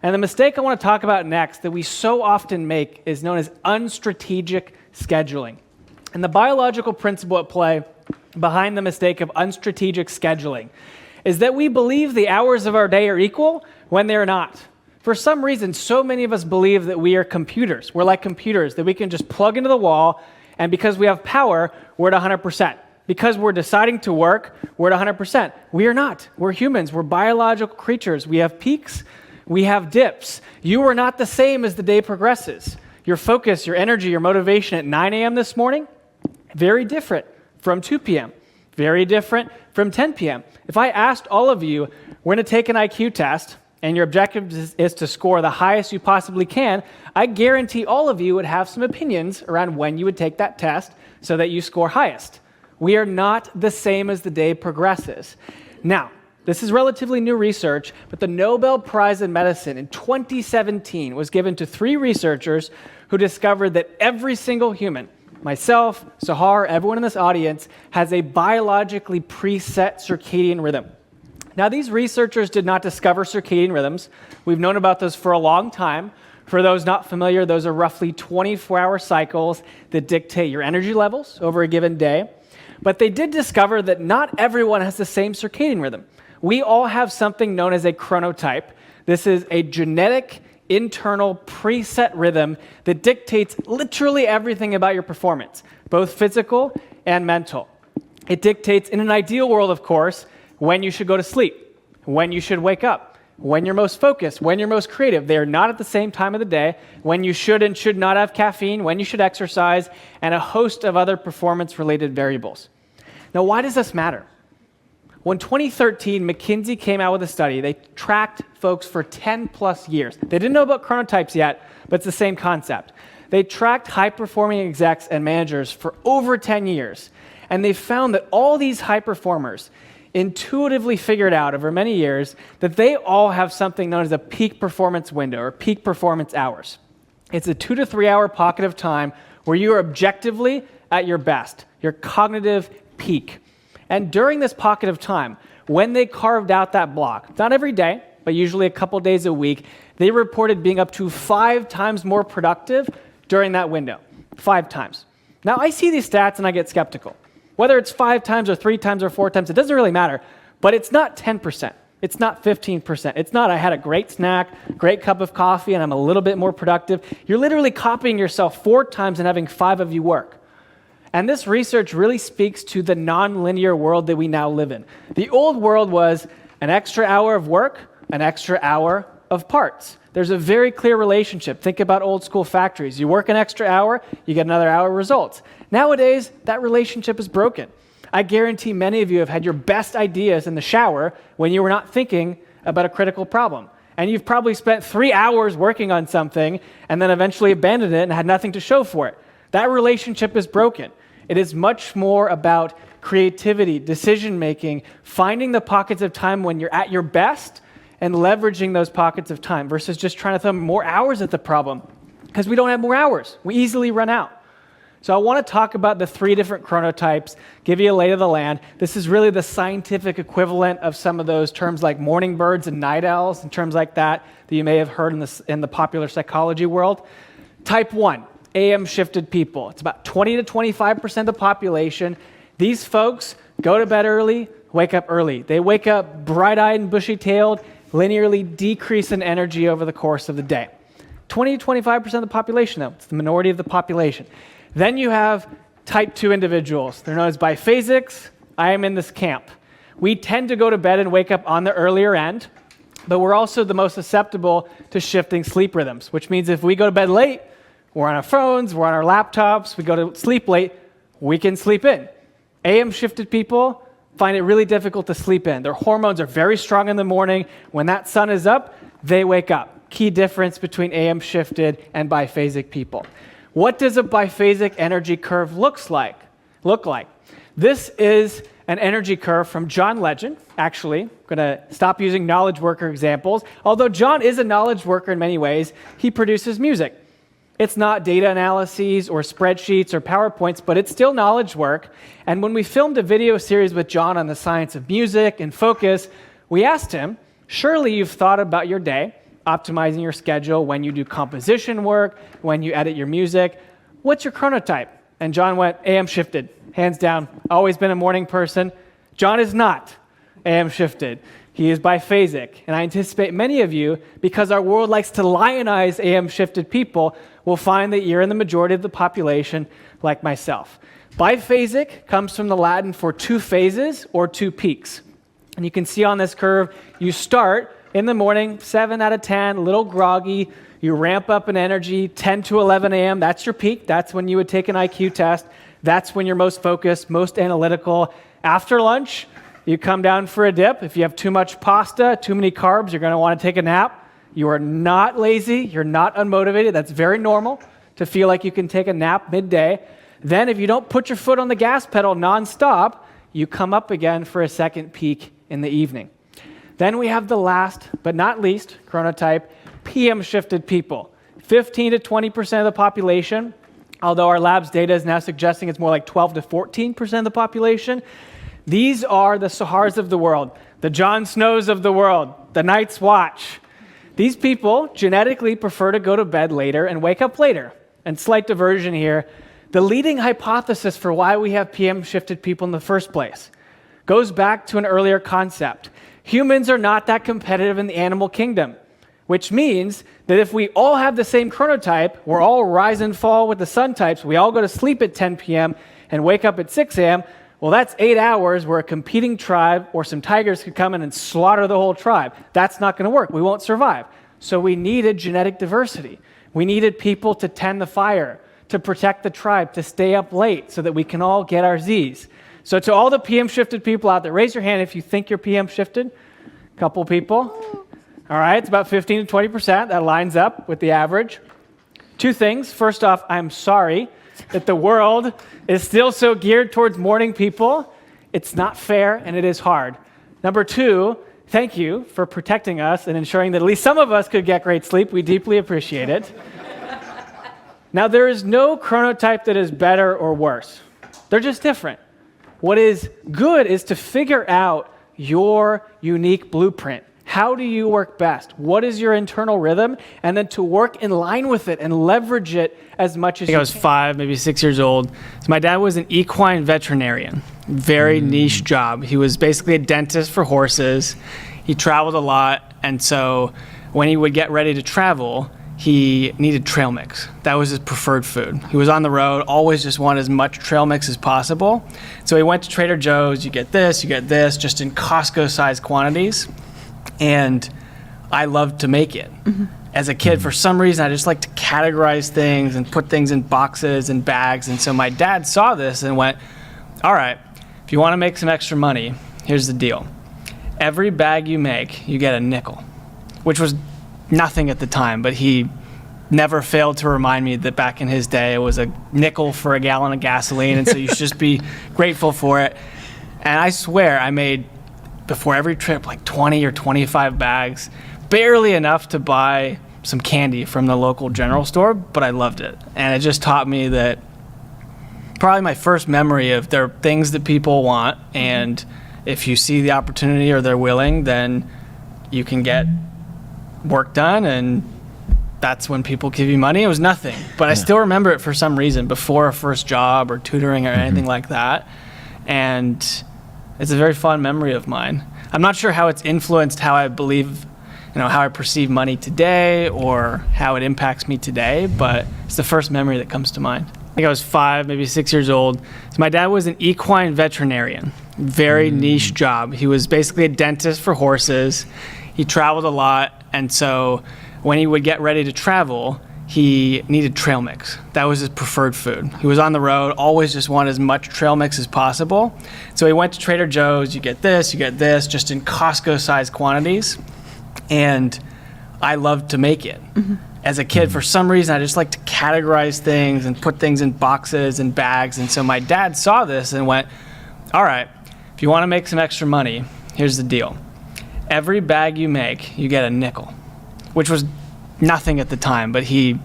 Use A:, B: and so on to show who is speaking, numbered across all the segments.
A: And the mistake I want to talk about next that we so often make is known as unstrategic scheduling. And the biological principle at play behind the mistake of unstrategic scheduling is that we believe the hours of our day are equal when they're not. For some reason, so many of us believe that we are computers. We're like computers, that we can just plug into the wall, and because we have power, we're at 100%. Because we're deciding to work, we're at 100%. We are not. We're humans. We're biological creatures. We have peaks. We have dips. You are not the same as the day progresses. Your focus, your energy, your motivation at 9 a.m. this morning, very different from 2 p.m., very different from 10 p.m. If I asked all of you, we're going to take an IQ test, and your objective is to score the highest you possibly can, I guarantee all of you would have some opinions around when you would take that test so that you score highest. We are not the same as the day progresses. Now, this is relatively new research, but the Nobel Prize in Medicine in 2017 was given to 3 researchers who discovered that every single human, myself, Sahar, everyone in this audience, has a biologically preset circadian rhythm. Now, these researchers did not discover circadian rhythms. We've known about those for a long time. For those not familiar, those are roughly 24-hour cycles that dictate your energy levels over a given day. But they did discover that not everyone has the same circadian rhythm. We all have something known as a chronotype. This is a genetic, internal, preset rhythm that dictates literally everything about your performance, both physical and mental. It dictates, in an ideal world, of course, when you should go to sleep, when you should wake up, when you're most focused, when you're most creative. They are not at the same time of the day, when you should and should not have caffeine, when you should exercise, and a host of other performance-related variables. Now, why does this matter? Well, in 2013, McKinsey came out with a study. They tracked folks for 10 plus years. They didn't know about chronotypes yet, but it's the same concept. They tracked high-performing execs and managers for over 10 years, and they found that all these high performers intuitively figured out over many years that they all have something known as a peak performance window or peak performance hours. It's a 2 to 3 hour pocket of time where you are objectively at your best, your cognitive peak. And during this pocket of time, when they carved out that block, not every day, but usually a couple days a week, they reported being up to 5 times more productive during that window. 5 times. Now, I see these stats and I get skeptical. Whether it's 5 times or 3 times or 4 times, it doesn't really matter. But it's not 10%. It's not 15%. It's not I had a great snack, great cup of coffee, and I'm a little bit more productive. You're literally copying yourself 4 times and having 5 of you work. And this research really speaks to the non-linear world that we now live in. The old world was an extra hour of work, an extra hour of parts. There's a very clear relationship. Think about old school factories. You work an extra hour, you get another hour of results. Nowadays, that relationship is broken. I guarantee many of you have had your best ideas in the shower when you were not thinking about a critical problem. And you've probably spent 3 hours working on something and then eventually abandoned it and had nothing to show for it. That relationship is broken. It is much more about creativity, decision-making, finding the pockets of time when you're at your best and leveraging those pockets of time versus just trying to throw more hours at the problem because we don't have more hours. We easily run out. So I want to talk about the 3 different chronotypes, give you a lay of the land. This is really the scientific equivalent of some of those terms like morning birds and night owls and terms like that you may have heard in the popular psychology world. Type 1, AM shifted people. It's about 20 to 25% of the population. These folks go to bed early, wake up early. They wake up bright-eyed and bushy-tailed, linearly decrease in energy over the course of the day. 20 to 25% of the population, though. It's the minority of the population. Then you have type 2 individuals. They're known as biphasics. I am in this camp. We tend to go to bed and wake up on the earlier end, but we're also the most susceptible to shifting sleep rhythms, which means if we go to bed late, we're on our phones, we're on our laptops, we go to sleep late, we can sleep in. AM shifted people find it really difficult to sleep in. Their hormones are very strong in the morning. When that sun is up, they wake up. Key difference between AM shifted and biphasic people. What does a biphasic energy curve look like? This is an energy curve from John Legend, actually. I'm going to stop using knowledge worker examples. Although John is a knowledge worker in many ways, he produces music. It's not data analyses or spreadsheets or PowerPoints, but it's still knowledge work. And when we filmed a video series with John on the science of music and focus, we asked him, surely you've thought about your day optimizing your schedule, when you do composition work, when you edit your music. What's your chronotype? And John went, AM shifted, hands down. Always been a morning person. John is not AM shifted. He is biphasic. And I anticipate many of you, because our world likes to lionize AM shifted people, will find that you're in the majority of the population like myself. Biphasic comes from the Latin for two phases or two peaks. And you can see on this curve, you start in the morning, 7 out of 10, a little groggy. You ramp up in energy, 10 to 11 a.m. That's your peak. That's when you would take an IQ test. That's when you're most focused, most analytical. After lunch, you come down for a dip. If you have too much pasta, too many carbs, you're going to want to take a nap. You are not lazy. You're not unmotivated. That's very normal to feel like you can take a nap midday. Then if you don't put your foot on the gas pedal nonstop, you come up again for a second peak in the evening. Then we have the last, but not least, chronotype, PM shifted people. 15 to 20% of the population, although our lab's data is now suggesting it's more like 12 to 14% of the population. These are the Sahars of the world, the Jon Snows of the world, the Night's Watch. These people genetically prefer to go to bed later and wake up later. And slight diversion here, the leading hypothesis for why we have PM shifted people in the first place goes back to an earlier concept. Humans are not that competitive in the animal kingdom, which means that if we all have the same chronotype, we're all rise and fall with the sun types, we all go to sleep at 10 p.m. and wake up at 6 a.m., well, that's 8 hours where a competing tribe or some tigers could come in and slaughter the whole tribe. That's not going to work. We won't survive. So we needed genetic diversity. We needed people to tend the fire, to protect the tribe, to stay up late so that we can all get our Z's. So to all the PM shifted people out there, raise your hand if you think you're PM shifted. A couple people. All right, it's about 15 to 20%. That lines up with the average. Two things. First off, I'm sorry that the world is still so geared towards morning people. It's not fair and it is hard. Number two, thank you for protecting us and ensuring that at least some of us could get great sleep. We deeply appreciate it. Now, there is no chronotype that is better or worse. They're just different. What is good is to figure out your unique blueprint. How do you work best? What is your internal rhythm? And then to work in line with it and leverage it as much as you can. I was 5, maybe 6 years old. So my dad was an equine veterinarian. Very niche job. He was basically a dentist for horses. He traveled a lot. And so when he would get ready to travel, he needed trail mix. That was his preferred food. He was on the road, always just wanted as much trail mix as possible. So he went to Trader Joe's, you get this, just in Costco-sized quantities. And I loved to make it. As a kid, for some reason, I just like to categorize things and put things in boxes and bags. And so my dad saw this and went, all right, if you want to make some extra money, here's the deal. Every bag you make, you get a nickel, which was nothing at the time, but he never failed to remind me that back in his day, it was a nickel for a gallon of gasoline, and so you should just be grateful for it. And I swear I made, before every trip, like 20 or 25 bags, barely enough to buy some candy from the local general store, but I loved it. And it just taught me that probably my first memory of there are things that people want, and if you see the opportunity or they're willing, then you can get work done, and that's when people give you money. It was nothing, but I still remember it for some reason before a first job or tutoring or anything like that. And it's a very fond memory of mine. I'm not sure how it's influenced how I believe, how I perceive money today or how it impacts me today, but it's the first memory that comes to mind. I think I was 5, maybe 6 years old. So my dad was an equine veterinarian. Very niche job. He was basically a dentist for horses. He traveled a lot, and so when he would get ready to travel, he needed trail mix. That was his preferred food. He was on the road, always just wanted as much trail mix as possible. So he went to Trader Joe's, you get this, just in Costco-sized quantities. And I loved to make it. As a kid, for some reason, I just like to categorize things and put things in boxes and bags. And so my dad saw this and went, all right, if you want to make some extra money, here's the deal. Every bag you make, you get a nickel, which was nothing at the time, but he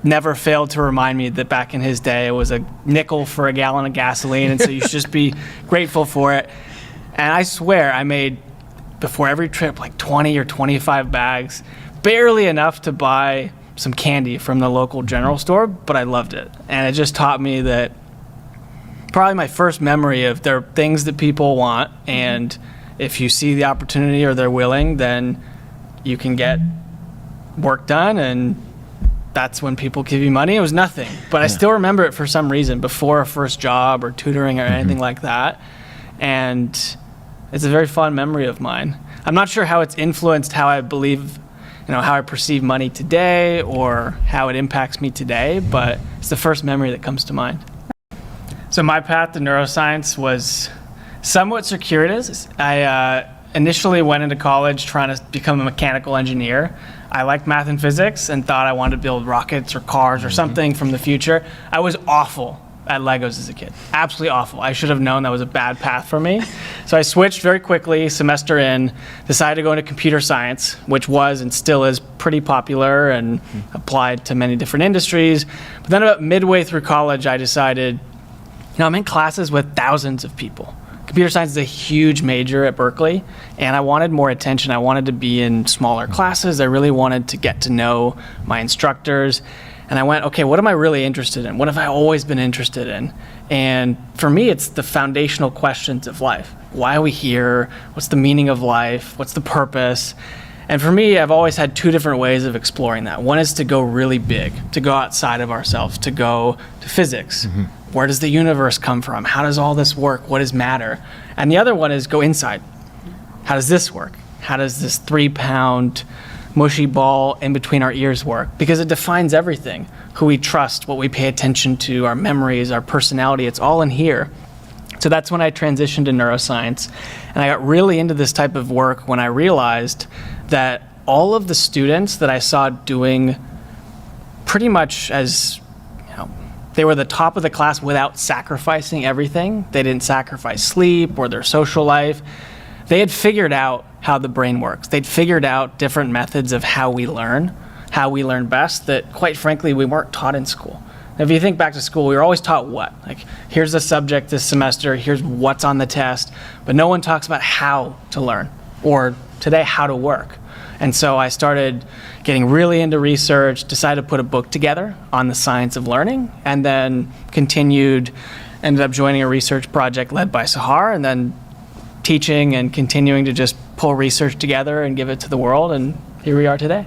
A: never failed to remind me that back in his day, it was a nickel for a gallon of gasoline, and so you should just be grateful for it. And I swear I made, before every trip, like 20 or 25 bags, barely enough to buy some candy from the local general store, but I loved it. And it just taught me that probably my first memory of there are things that people want, and if you see the opportunity or they're willing, then you can get work done, and that's when people give you money. It was nothing, but I still remember it for some reason before a first job or tutoring or anything like that. And it's a very fond memory of mine. I'm not sure how it's influenced how I believe, how I perceive money today or how it impacts me today, but it's the first memory that comes to mind. So my path to neuroscience was somewhat circuitous. I initially went into college trying to become a mechanical engineer. I liked math and physics and thought I wanted to build rockets or cars or something from the future. I was awful at Legos as a kid. Absolutely awful. I should have known that was a bad path for me. So I switched very quickly, semester in, decided to go into computer science, which was and still is pretty popular and applied to many different industries. But then about midway through college, I decided, I'm in classes with thousands of people. Computer science is a huge major at Berkeley, and I wanted more attention. I wanted to be in smaller classes. I really wanted to get to know my instructors. And I went, okay, what am I really interested in? What have I always been interested in? And for me, it's the foundational questions of life. Why are we here? What's the meaning of life? What's the purpose? And for me, I've always had two different ways of exploring that. One is to go really big, to go outside of ourselves, to go to physics. Where does the universe come from? How does all this work? What is matter? And the other one is go inside. How does this work? How does this 3-pound mushy ball in between our ears work? Because it defines everything. Who we trust, what we pay attention to, our memories, our personality, it's all in here. So that's when I transitioned to neuroscience. And I got really into this type of work when I realized that all of the students that I saw doing pretty much as, they were the top of the class without sacrificing everything. They didn't sacrifice sleep or their social life. They had figured out how the brain works. They'd figured out different methods of how we learn best that, quite frankly, we weren't taught in school. If you think back to school, we were always taught what? Like, here's the subject this semester, here's what's on the test, but no one talks about how to learn, or today, how to work. And so I started getting really into research, decided to put a book together on the science of learning, and then ended up joining a research project led by Sahar, and then teaching and continuing to just pull research together and give it to the world, and here we are today.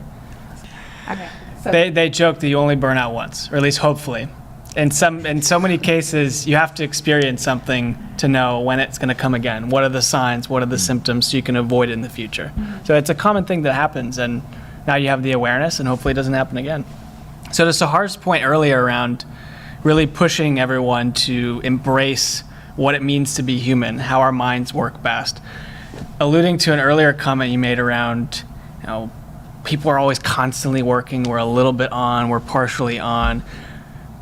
B: Okay. So
A: They joke that you only burn out once, or at least hopefully. In so many cases, you have to experience something to know when it's going to come again. What are the signs? What are the symptoms so you can avoid it in the future? So it's a common thing that happens, and now you have the awareness, and hopefully it doesn't happen again. So to Sahar's point earlier around really pushing everyone to embrace what it means to be human, how our minds work best, alluding to an earlier comment you made around, people are always constantly working, we're a little bit on, we're partially on.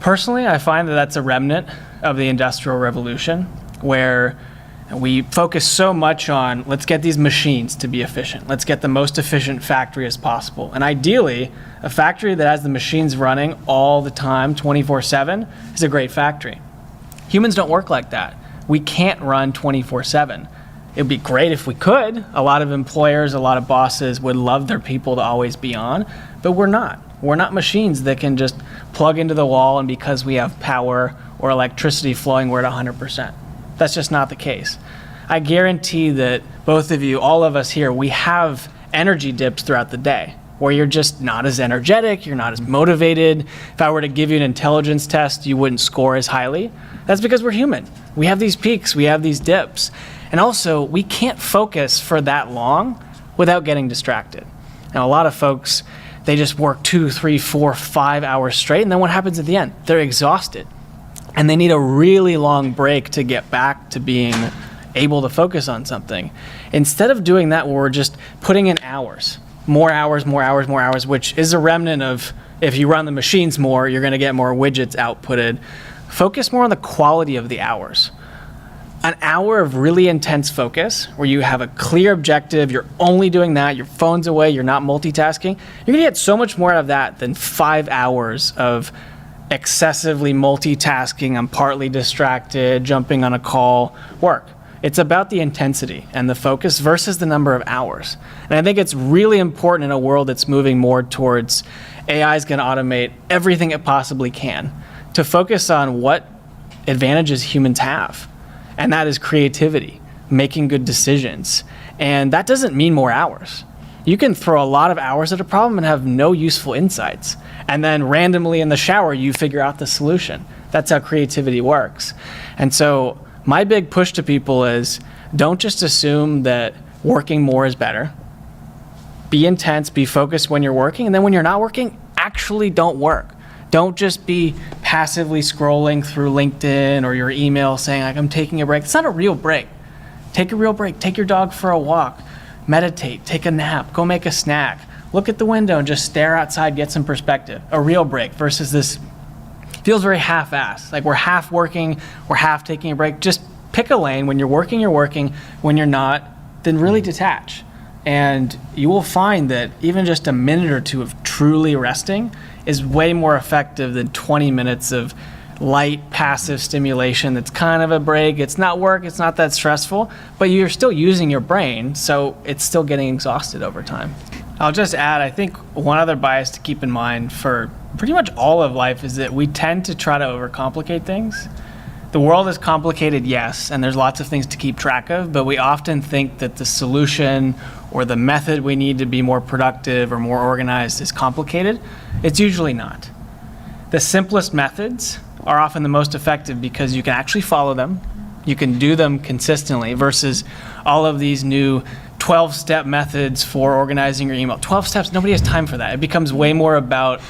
A: Personally, I find that that's a remnant of the Industrial Revolution, where we focus so much on, let's get these machines to be efficient. Let's get the most efficient factory as possible. And ideally, a factory that has the machines running all the time, 24/7, is a great factory. Humans don't work like that. We can't run 24/7. It'd be great if we could. A lot of employers, a lot of bosses would love their people to always be on, but we're not. We're not machines that can just plug into the wall and because we have power or electricity flowing, we're at 100%. That's just not the case. I guarantee that both of you, all of us here, we have energy dips throughout the day where you're just not as energetic, you're not as motivated. If I were to give you an intelligence test, you wouldn't score as highly. That's because we're human. We have these peaks, we have these dips. And also, we can't focus for that long without getting distracted. Now, a lot of folks, they just work 2, 3, 4, 5 hours straight, and then what happens at the end? They're exhausted. And they need a really long break to get back to being able to focus on something. Instead of doing that where we're just putting in hours, more hours, which is a remnant of if you run the machines more, you're going to get more widgets outputted. Focus more on the quality of the hours. An hour of really intense focus where you have a clear objective, you're only doing that, your phone's away, you're not multitasking, you're gonna get so much more out of that than 5 hours of excessively multitasking, I'm partly distracted, jumping on a call work. It's about the intensity and the focus versus the number of hours. And I think it's really important in a world that's moving more towards AI is going to automate everything it possibly can, to focus on what advantages humans have. And that is creativity, making good decisions. And that doesn't mean more hours. You can throw a lot of hours at a problem and have no useful insights. And then randomly in the shower, you figure out the solution. That's how creativity works. And so my big push to people is don't just assume that working more is better. Be intense, be focused when you're working, and then when you're not working, actually don't work. Don't just be passively scrolling through LinkedIn or your email saying, like, I'm taking a break. It's not a real break. Take a real break. Take your dog for a walk. Meditate. Take a nap. Go make a snack. Look at the window and just stare outside, get some perspective. A real break versus this feels very half-assed. Like we're half working, we're half taking a break. Just pick a lane. When you're working, you're working. When you're not, then really detach. And you will find that even just a minute or two of truly resting is way more effective than 20 minutes of light, passive stimulation that's kind of a break. It's not work, it's not that stressful, but you're still using your brain, so it's still getting exhausted over time. I'll just add, I think one other bias to keep in mind for pretty much all of life is that we tend to try to overcomplicate things. The world is complicated, yes, and there's lots of things to keep track of, but we often think that the solution or the method we need to be more productive or more organized is complicated. It's usually not. The simplest methods are often the most effective because you can actually follow them, you can do them consistently versus all of these new 12-step methods for organizing your email. 12 steps, nobody has time for that. It becomes way more about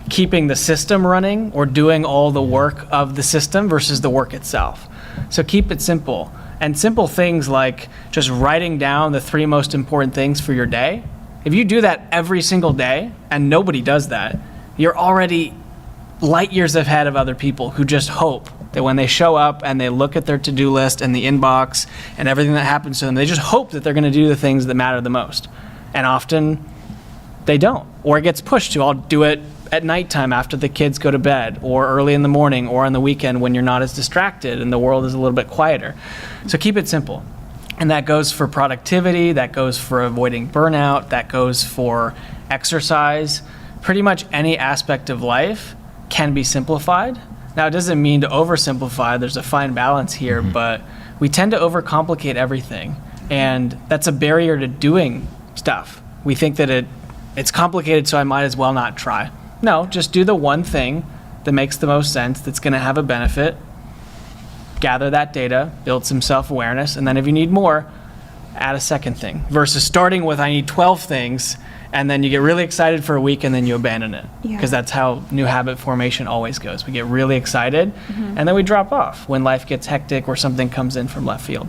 A: keeping the system running or doing all the work of the system versus the work itself. So keep it simple. And simple things like just writing down the 3 most important things for your day. If you do that every single day, and nobody does that, you're already light years ahead of other people who just hope that when they show up and they look at their to-do list and the inbox and everything that happens to them, they just hope that they're going to do the things that matter the most. And often they don't, or it gets pushed to, I'll do it at nighttime after the kids go to bed, or early in the morning, or on the weekend when you're not as distracted and the world is a little bit quieter. So keep it simple. And that goes for productivity, that goes for avoiding burnout, that goes for exercise. Pretty much any aspect of life can be simplified. Now, it doesn't mean to oversimplify. There's a fine balance here, but we tend to overcomplicate everything. And that's a barrier to doing stuff. We think that it's complicated, so I might as well not try. No, just do the one thing that makes the most sense, that's going to have a benefit. Gather that data, build some self-awareness, and then if you need more, add a second thing. Versus starting with, I need 12 things, and then you get really excited for a week and then you abandon it. Because that's how new habit formation always goes. We get really excited, and then we drop off when life gets hectic or something comes in from left field.